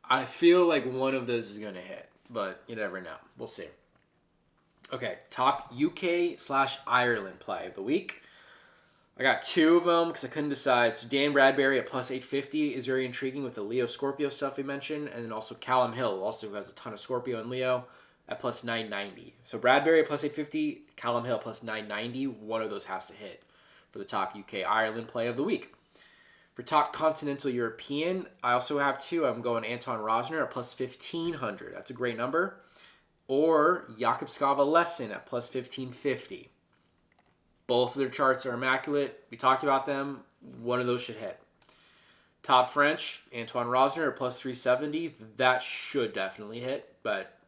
I feel like one of those is going to hit, but you never know. We'll see. Okay, top UK/Ireland play of the week. I got 2 of them because I couldn't decide. So Dan Bradbury at plus 850 is very intriguing with the Leo Scorpio stuff we mentioned. And then also Callum Hill, also who has a ton of Scorpio and Leo, at plus 990. So Bradbury at plus 850, Callum Hill plus 990. One of those has to hit for the top UK/Ireland play of the week. For top continental European, I also have 2. I'm going Anton Rosner at plus 1,500. That's a great number. Or Jakob Skavalesen at plus 1,550. Both of their charts are immaculate. We talked about them. One of those should hit. Top French, Antoine Rosner at plus 370. That should definitely hit. But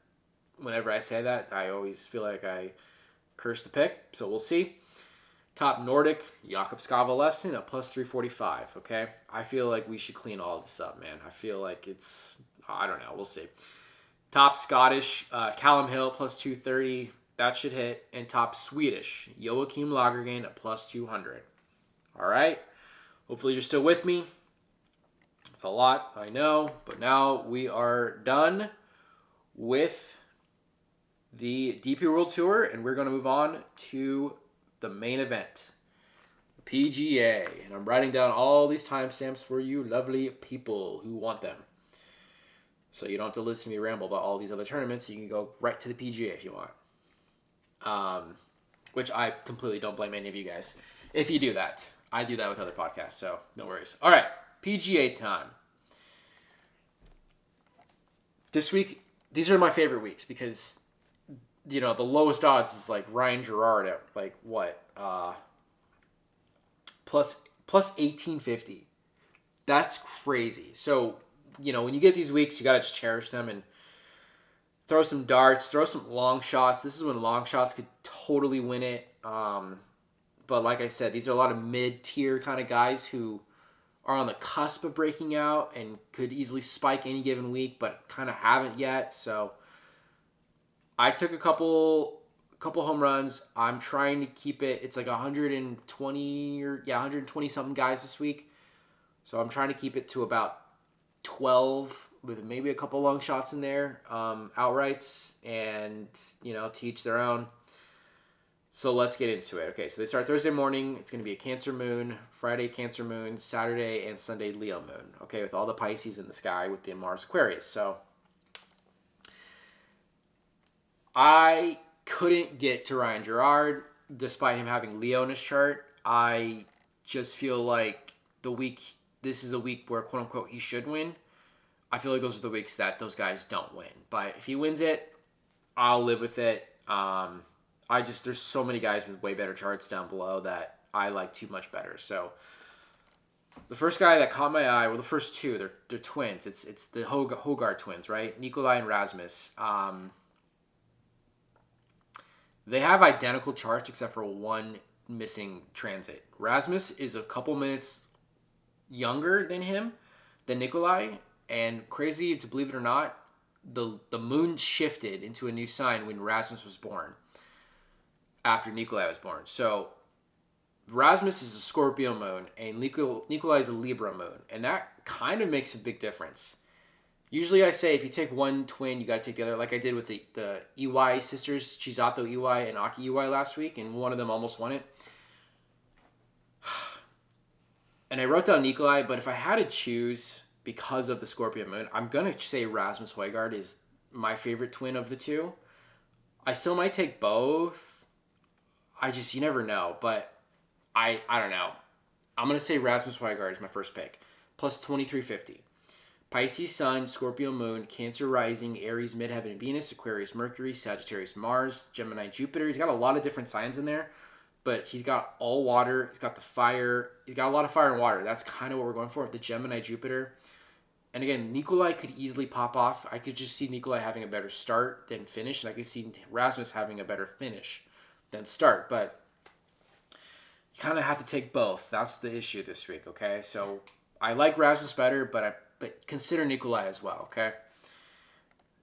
whenever I say that, I always feel like I curse the pick. So we'll see. Top Nordic, Jakob Skavalesen at plus 345. Okay? I feel like we should clean all this up, man. I feel like it's... I don't know. We'll see. Top Scottish, Callum Hill plus 230. That should hit. And top Swedish, Joachim Lagergren at plus 200. All right. Hopefully you're still with me. It's a lot, I know. But now we are done with the DP World Tour. And we're going to move on to the main event, the PGA. And I'm writing down all these timestamps for you lovely people who want them. So you don't have to listen to me ramble about all these other tournaments. You can go right to the PGA if you want. Which I completely don't blame any of you guys if you do that. I do that with other podcasts, so no worries. All right, PGA time. This week, these are my favorite weeks because, you know, the lowest odds is like Ryan Gerard at like what? Plus 1850. That's crazy. So, you know, when you get these weeks, you got to just cherish them and throw some darts, throw some long shots. This is when long shots could totally win it. But like I said, these are a lot of mid-tier kind of guys who are on the cusp of breaking out and could easily spike any given week, but kind of haven't yet. So I took a couple home runs. I'm trying to keep it. It's like 120 something guys this week. So I'm trying to keep it to about 12 with maybe a couple long shots in there, outrights, and, you know, to each their own. So let's get into it. Okay, so they start Thursday morning. It's going to be a Cancer moon, Friday Cancer moon, Saturday and Sunday Leo moon. Okay, with all the Pisces in the sky with the Mars Aquarius. So I couldn't get to Ryan Gerard despite him having Leo in his chart. I just feel like this is a week where quote unquote he should win. I feel like those are the weeks that those guys don't win. But if he wins it, I'll live with it. There's so many guys with way better charts down below that I like too much better. So the first guy that caught my eye, well, the first two, they're twins. It's the Hogarth twins, right? Nikolai and Rasmus. They have identical charts except for one missing transit. Rasmus is a couple minutes younger than Nikolai, and crazy to believe it or not, the moon shifted into a new sign when Rasmus was born. After Nikolai was born. So Rasmus is a Scorpio moon and Nikolai is a Libra moon. And that kind of makes a big difference. Usually I say if you take one twin, you got to take the other, like I did with the EY sisters, Chisato EY and Aki EY last week, and one of them almost won it. And I wrote down Nikolai, but if I had to choose because of the Scorpio moon, I'm going to say Rasmus Højgaard is my favorite twin of the two. I still might take both. You never know, but I don't know. I'm going to say Rasmus Højgaard is my first pick. Plus 2350. Pisces Sun, Scorpio Moon, Cancer Rising, Aries Midheaven and Venus, Aquarius Mercury, Sagittarius Mars, Gemini Jupiter. He's got a lot of different signs in there, but he's got all water. He's got the fire. He's got a lot of fire and water. That's kind of what we're going for with the Gemini Jupiter. And again, Nikolai could easily pop off. I could just see Nikolai having a better start than finish, and I could see Rasmus having a better finish than start. But you kind of have to take both. That's the issue this week, okay? So I like Rasmus better, but consider Nikolai as well, okay?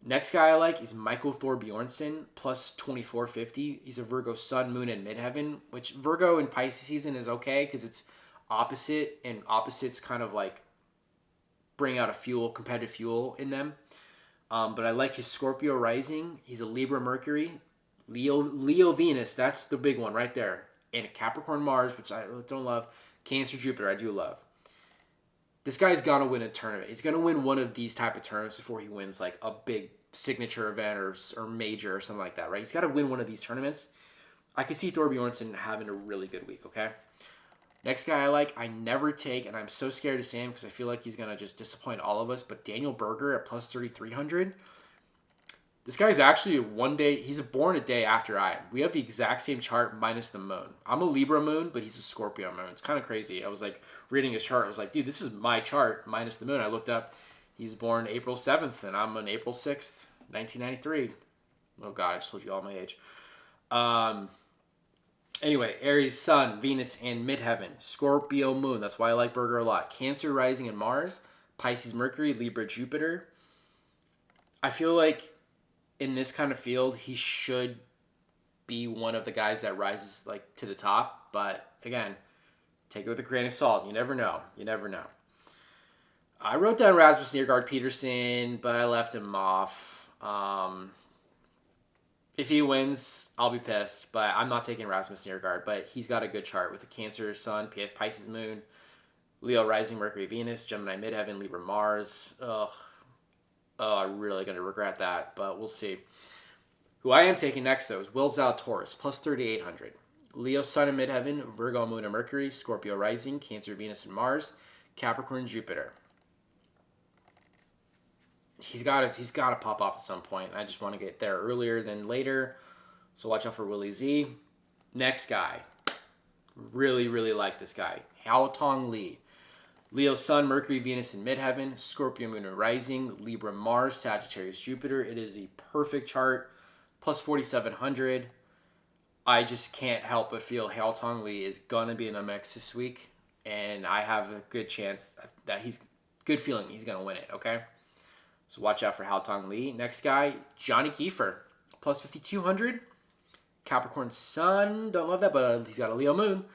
Next guy I like is Michael Thor Bjornsson, plus 2450. He's a Virgo Sun, Moon, and Midheaven, which Virgo in Pisces season is okay because it's opposite, and opposites kind of like bring out competitive fuel in them. But I like his Scorpio rising. He's a Libra Mercury, Leo Venus. That's the big one right there. And a Capricorn Mars, which I don't love. Cancer Jupiter, I do love. This guy's gonna win a tournament. He's gonna win one of these type of tournaments before he wins like a big signature event or major or something like that, right? He's got to win one of these tournaments. I could see Thor Bjornsson having a really good week, okay? Next guy I never take, and I'm so scared to say him because I feel like he's going to just disappoint all of us, but Daniel Berger at plus 3,300. This guy's actually he's born a day after I am. We have the exact same chart minus the moon. I'm a Libra moon, but he's a Scorpio moon. It's kind of crazy. I was like reading his chart. I was like, dude, this is my chart minus the moon. I looked up. He's born April 7th, and I'm on April 6th, 1993. Oh, God, I just told you all my age. Anyway, Aries, Sun, Venus, and Midheaven. Scorpio Moon. That's why I like Berger a lot. Cancer, Rising, and Mars. Pisces, Mercury, Libra, Jupiter. I feel like in this kind of field, he should be one of the guys that rises like to the top. But again, take it with a grain of salt. You never know. You never know. I wrote down Rasmus Nørgaard Peterson, but I left him off. If he wins, I'll be pissed, but I'm not taking Rasmus Nørgaard. But he's got a good chart with a Cancer Sun, Pisces Moon, Leo Rising, Mercury Venus, Gemini Midheaven, Libra Mars. Ugh. Oh, I'm really going to regret that, but we'll see. Who I am taking next, though, is Will Zalatoris, plus 3,800. Leo Sun and Midheaven, Virgo Moon and Mercury, Scorpio Rising, Cancer Venus and Mars, Capricorn Jupiter. He's got to pop off at some point. I just want to get there earlier than later. So watch out for Willie Z. Next guy. Really, really like this guy. Hao Tong Lee. Leo Sun, Mercury, Venus, and Midheaven. Scorpio Moon and Rising. Libra Mars, Sagittarius Jupiter. It is the perfect chart. Plus 4,700. I just can't help but feel Hao Tong Lee is going to be in the mix this week. And I have a good chance that good feeling he's going to win it, okay? So watch out for Hao Tong Lee. Next guy, Johnny Kiefer. Plus 5,200. Capricorn Sun. Don't love that, but he's got a Leo Moon.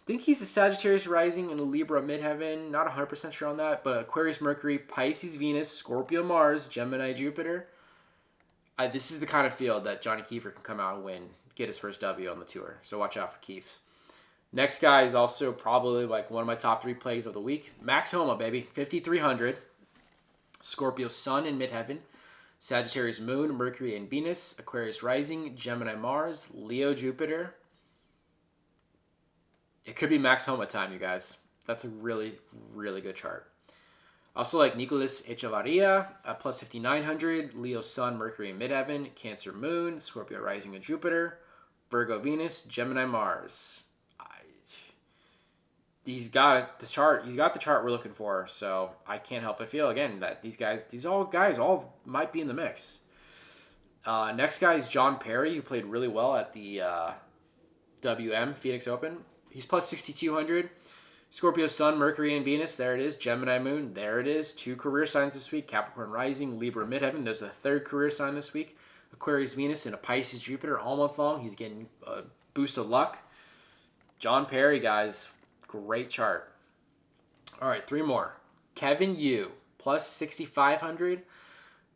Think he's a Sagittarius Rising and a Libra Midheaven. Not 100% sure on that, but Aquarius Mercury, Pisces Venus, Scorpio Mars, Gemini Jupiter. This is the kind of field that Johnny Kiefer can come out and win, get his first W on the tour. So watch out for Keefe. Next guy is also probably like one of my top 3 plays of the week. Max Homa, baby. 5,300. Scorpio Sun in midheaven. Sagittarius Moon, Mercury and Venus. Aquarius Rising, Gemini Mars, Leo Jupiter. It could be Max Homa time, you guys. That's a really, really good chart. Also like Nicolas Echevarria at plus 5,900. Leo Sun, Mercury in midheaven. Cancer Moon, Scorpio Rising and Jupiter. Virgo Venus, Gemini Mars. He's got this chart. He's got the chart we're looking for. So I can't help but feel again that these guys all might be in the mix. Next guy is John Perry, who played really well at the WM Phoenix Open. He's plus 6,200. Scorpio Sun, Mercury and Venus. There it is. Gemini Moon. There it is. 2 career signs this week. Capricorn Rising, Libra Midheaven. There's a 3rd career sign this week. Aquarius Venus and a Pisces Jupiter all month long. He's getting a boost of luck. John Perry, guys. Great chart. All right, 3 more. Kevin Yu, plus 6,500.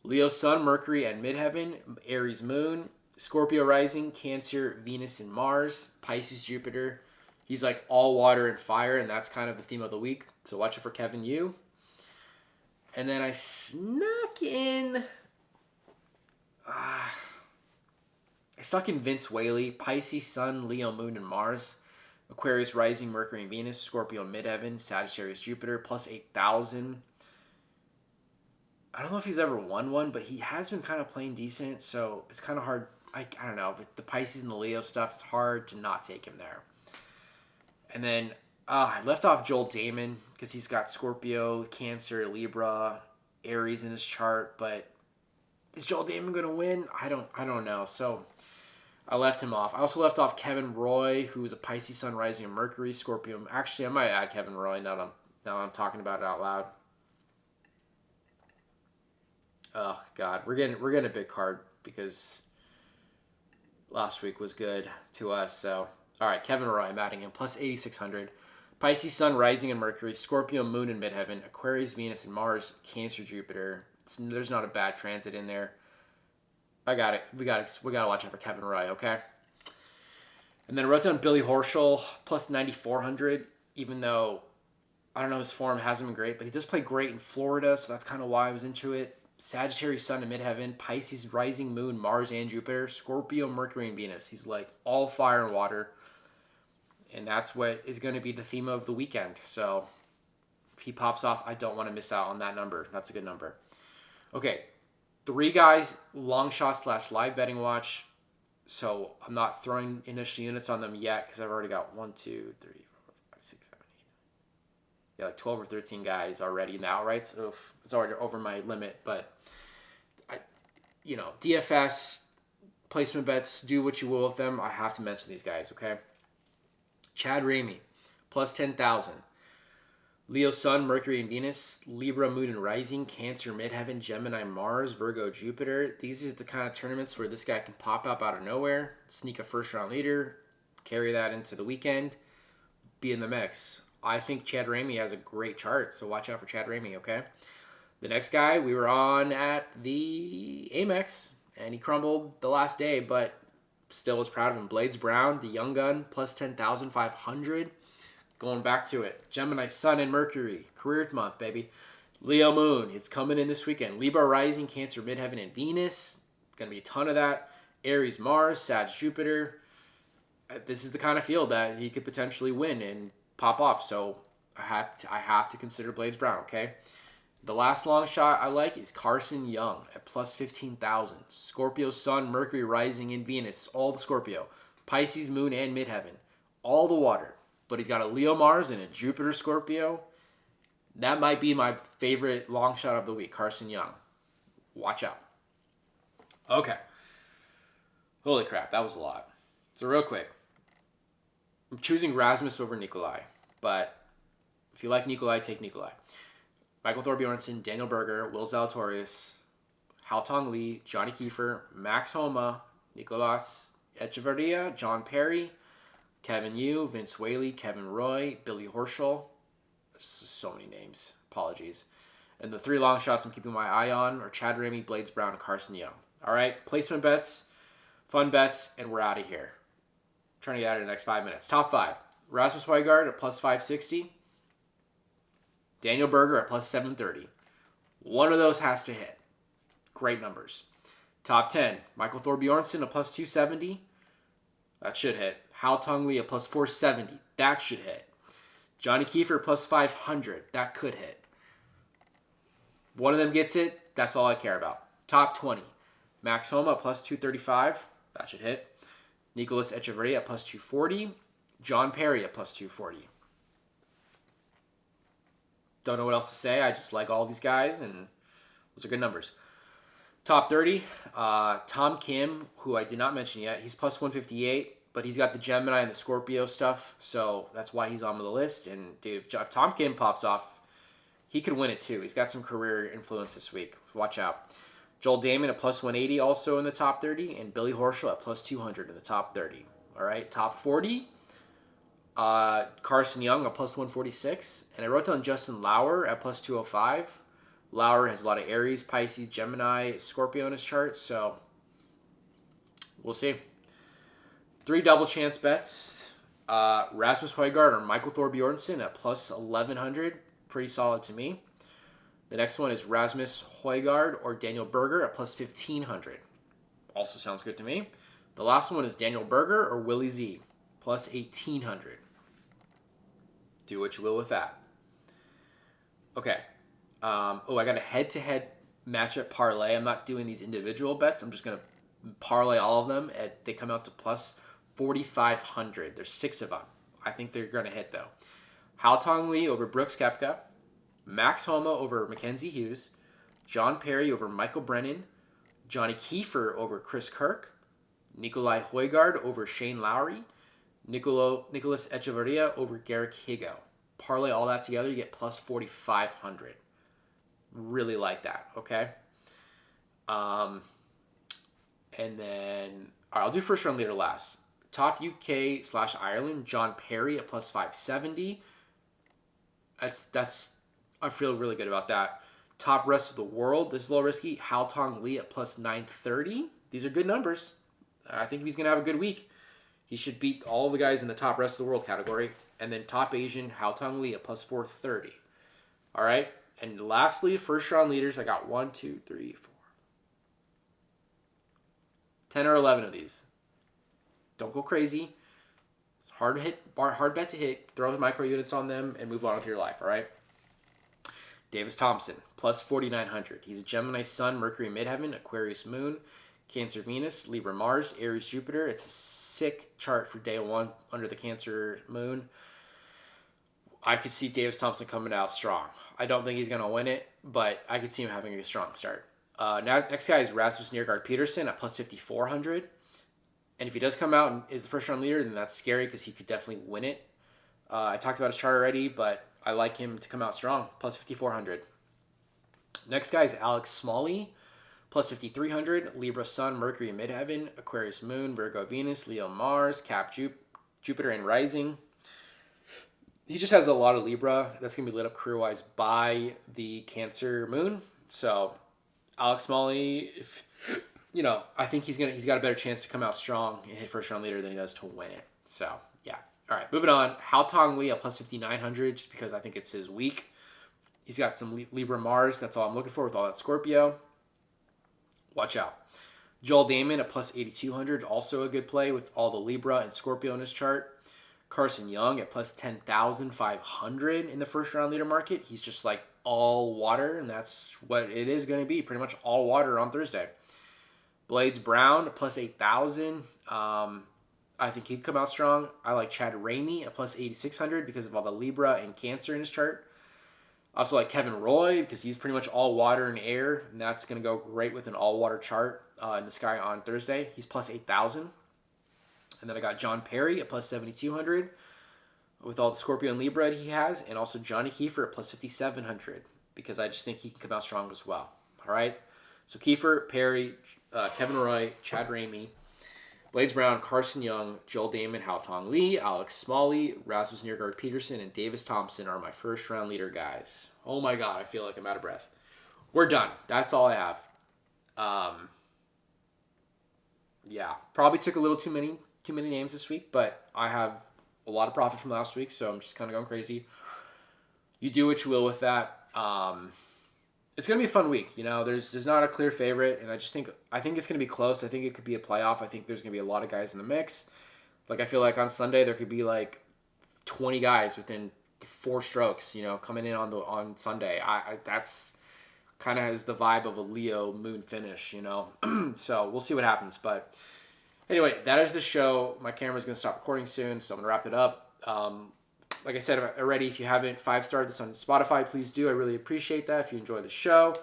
Leo Sun, Mercury, and Midheaven. Aries Moon. Scorpio Rising, Cancer, Venus, and Mars. Pisces Jupiter. He's like all water and fire, and that's kind of the theme of the week. So watch it for Kevin Yu. And then I snuck in... I stuck in Vince Whaley. Pisces Sun, Leo Moon, and Mars. Aquarius Rising, Mercury and Venus, Scorpio in midheaven, Sagittarius Jupiter, plus 8,000. I don't know if he's ever won one, but he has been kind of playing decent, so it's kind of hard. I don't know. With the Pisces and the Leo stuff, it's hard to not take him there. And then I left off Joel Damon because he's got Scorpio, Cancer, Libra, Aries in his chart, but is Joel Damon going to win? I don't know. So I left him off. I also left off Kevin Roy, who is a Pisces Sun Rising and Mercury, Scorpio. Actually, I might add Kevin Roy now that I'm talking about it out loud. Oh God, we're getting a big card because last week was good to us. So all right, Kevin Roy, I'm adding him plus 8,600. Pisces Sun Rising and Mercury, Scorpio Moon in midheaven, Aquarius Venus and Mars, Cancer Jupiter. There's not a bad transit in there. I got it. We got to watch out for Kevin Roy, okay? And then I wrote down Billy Horschel, plus 9,400, even though, I don't know, his form hasn't been great, but he does play great in Florida, so that's kind of why I was into it. Sagittarius Sun in midheaven, Pisces Rising Moon, Mars and Jupiter, Scorpio, Mercury, and Venus. He's like all fire and water, and that's what is going to be the theme of the weekend. So if he pops off, I don't want to miss out on that number. That's a good number. Okay. 3 guys, long shot / live betting watch. So I'm not throwing initial units on them yet because I've already got 1, 2, 3, 4, 5, 6, 7, 8. Yeah, like 12 or 13 guys already in the outrights. So it's already over my limit. But, DFS, placement bets, do what you will with them. I have to mention these guys, okay? Chad Ramey, plus 10,000. Leo Sun, Mercury and Venus, Libra Moon and Rising, Cancer Midheaven, Gemini Mars, Virgo Jupiter. These are the kind of tournaments where this guy can pop up out of nowhere, sneak a first round leader, carry that into the weekend, be in the mix. I think Chad Ramey has a great chart, so watch out for Chad Ramey, okay? The next guy we were on at the Amex, and he crumbled the last day, but still was proud of him. Blades Brown, the young gun, plus 10,500. Going back to it. Gemini Sun and Mercury. Career month, baby. Leo Moon. It's coming in this weekend. Libra Rising, Cancer Midheaven, and Venus. Going to be a ton of that. Aries Mars, Sag Jupiter. This is the kind of field that he could potentially win and pop off. So I have to consider Blades Brown, okay? The last long shot I like is Carson Young at plus 15,000. Scorpio Sun, Mercury Rising, and Venus. All the Scorpio. Pisces Moon and Midheaven. All the water. But he's got a Leo Mars and a Jupiter Scorpio. That might be my favorite long shot of the week, Carson Young. Watch out. Okay. Holy crap, that was a lot. So real quick. I'm choosing Rasmus over Nikolai. But if you like Nikolai, take Nikolai. Michael Thorbjornsen, Daniel Berger, Will Zalatoris, Haotong Lee, Johnny Kiefer, Max Homa, Nicolas Echevarria, John Perry, Kevin Yu, Vince Whaley, Kevin Roy, Billy Horschel. So many names. Apologies. And the 3 long shots I'm keeping my eye on are Chad Ramey, Blades Brown, and Carson Young. All right, placement bets, fun bets, and we're out of here. Trying to get out of the next 5 minutes. Top 5. Rasmus Højgaard at plus 560. Daniel Berger at plus 730. One of those has to hit. Great numbers. Top 10. Michael Thorbjornsen at plus 270. That should hit. Hao Tong Lee at plus 470. That should hit. Johnny Kiefer plus 500. That could hit. One of them gets it. That's all I care about. Top 20. Max Homa at plus 235. That should hit. Nicolas Echeverria at plus 240. John Perry at plus 240. Don't know what else to say. I just like all these guys, and those are good numbers. Top 30. Tom Kim, who I did not mention yet. He's plus 158. But he's got the Gemini and the Scorpio stuff, so that's why he's on the list. And dude, if Tom Kim pops off, he could win it too. He's got some career influence this week. Watch out. Joel Damon at plus 180 also in the top 30, and Billy Horschel at plus 200 in the top 30. All right, top 40. Carson Young at plus 146, and I wrote down Justin Lauer at plus 205. Lauer has a lot of Aries, Pisces, Gemini, Scorpio in his chart, so we'll see. 3 double chance bets. Rasmus Højgaard or Michael Thorbjornsen at plus 1100. Pretty solid to me. The next one is Rasmus Højgaard or Daniel Berger at plus 1500. Also sounds good to me. The last one is Daniel Berger or Willie Z, plus 1800. Do what you will with that. Okay. I got a head-to-head matchup parlay. I'm not doing these individual bets. I'm just going to parlay all of them. They come out to plus 4,500. There's 6 of them. I think they're going to hit, though. Hao Tong Lee over Brooks Koepka. Max Homa over Mackenzie Hughes. John Perry over Michael Brennan. Johnny Kiefer over Chris Kirk. Nikolai Højgaard over Shane Lowry. Nicolas Echeverria over Garrick Higo. Parlay all that together, you get plus 4,500. Really like that, okay? And then, all right, I'll do first round leader last. Top UK/Ireland, John Perry at plus 570. That's I feel really good about that. Top rest of the world, this is a little risky. Hao Tong Lee at plus 930. These are good numbers. I think if he's going to have a good week, he should beat all the guys in the top rest of the world category. And then top Asian, Hao Tong Lee at plus 430. All right. And lastly, first round leaders, I got 1, 2, 3, 4. 10 or 11 of these. Don't go crazy. It's hard to hit, hard bet to hit. Throw the micro units on them and move on with your life, all right? Davis Thompson, plus 4,900. He's a Gemini Sun, Mercury Midheaven, Aquarius Moon, Cancer Venus, Libra Mars, Aries Jupiter. It's a sick chart for day 1 under the Cancer Moon. I could see Davis Thompson coming out strong. I don't think he's going to win it, but I could see him having a strong start. Next guy is Rasmus Nørgaard Peterson at plus 5,400. And if he does come out and is the first round leader, then that's scary because he could definitely win it. I talked about his chart already, but I like him to come out strong, plus 5,400. Next guy is Alex Smalley, plus 5,300. Libra Sun, Mercury Midheaven, Aquarius Moon, Virgo Venus, Leo Mars, Cap Jupiter and Rising. He just has a lot of Libra that's going to be lit up career-wise by the Cancer Moon. So Alex Smalley, I think he's got a better chance to come out strong and hit first round leader than he does to win it. So yeah. All right, moving on. Hao Tong Lee at plus 5,900, just because I think it's his week. He's got some Libra Mars. That's all I'm looking for with all that Scorpio. Watch out. Joel Damon at plus 8,200, also a good play with all the Libra and Scorpio in his chart. Carson Young at plus 10,500 in the first round leader market. He's just like all water, and that's what it is going to be. Pretty much all water on Thursday. Blades Brown at plus 8,000. I think he'd come out strong. I like Chad Ramey at plus 8,600 because of all the Libra and Cancer in his chart. I also like Kevin Roy because he's pretty much all water and air, and that's going to go great with an all-water chart in the sky on Thursday. He's plus 8,000. And then I got John Perry at plus 7,200 with all the Scorpio and Libra he has, and also Johnny Kiefer at plus 5,700 because I just think he can come out strong as well. All right? So Kiefer, Perry, Kevin Roy, Chad Ramey, Blades Brown, Carson Young, Joel Damon, Hao Tong Lee, Alex Smalley, Rasmus Nørgaard Peterson, and Davis Thompson are my first round leader guys. Oh my God, I feel like I'm out of breath. We're done. That's all I have. yeah, probably took a little too many names this week, but I have a lot of profit from last week, so I'm just kind of going crazy. You do what you will with that. It's gonna be a fun week. You know, there's not a clear favorite, and I think it's gonna be close. I think it could be a playoff. I think there's gonna be a lot of guys in the mix. Like, I feel like on Sunday there could be like 20 guys within 4 strokes. You know, coming in on Sunday. That's kind of has the vibe of a Leo moon finish. You know, so we'll see what happens. But anyway, that is the show. My camera's gonna stop recording soon, so I'm gonna wrap it up. Like I said already, if you haven't 5-starred this on Spotify, please do. I really appreciate that if you enjoy the show.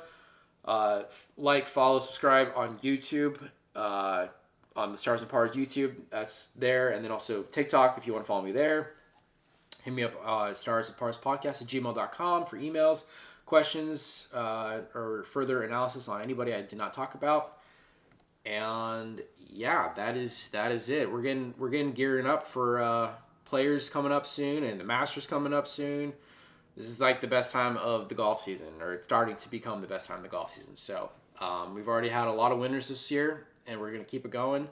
Like, follow, subscribe on YouTube, on the Stars and Pars YouTube. That's there. And then also TikTok if you want to follow me there. Hit me up, Stars and Pars Podcast at gmail.com for emails, questions, or further analysis on anybody I did not talk about. And yeah, that is it. We're getting gearing up for Players coming up soon, and the Masters coming up soon. This is like the best time of the golf season, or it's starting to become the best time of the golf season. So we've already had a lot of winners this year, and we're going to keep it going.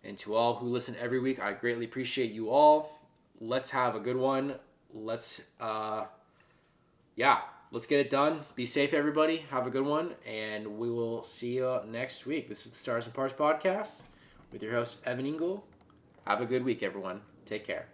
And to all who listen every week, I greatly appreciate you all. Let's have a good one. Let's get it done. Be safe, everybody. Have a good one, and we will see you next week. This is the Stars and Pars Podcast with your host, Evan Ingle. Have a good week, everyone. Take care.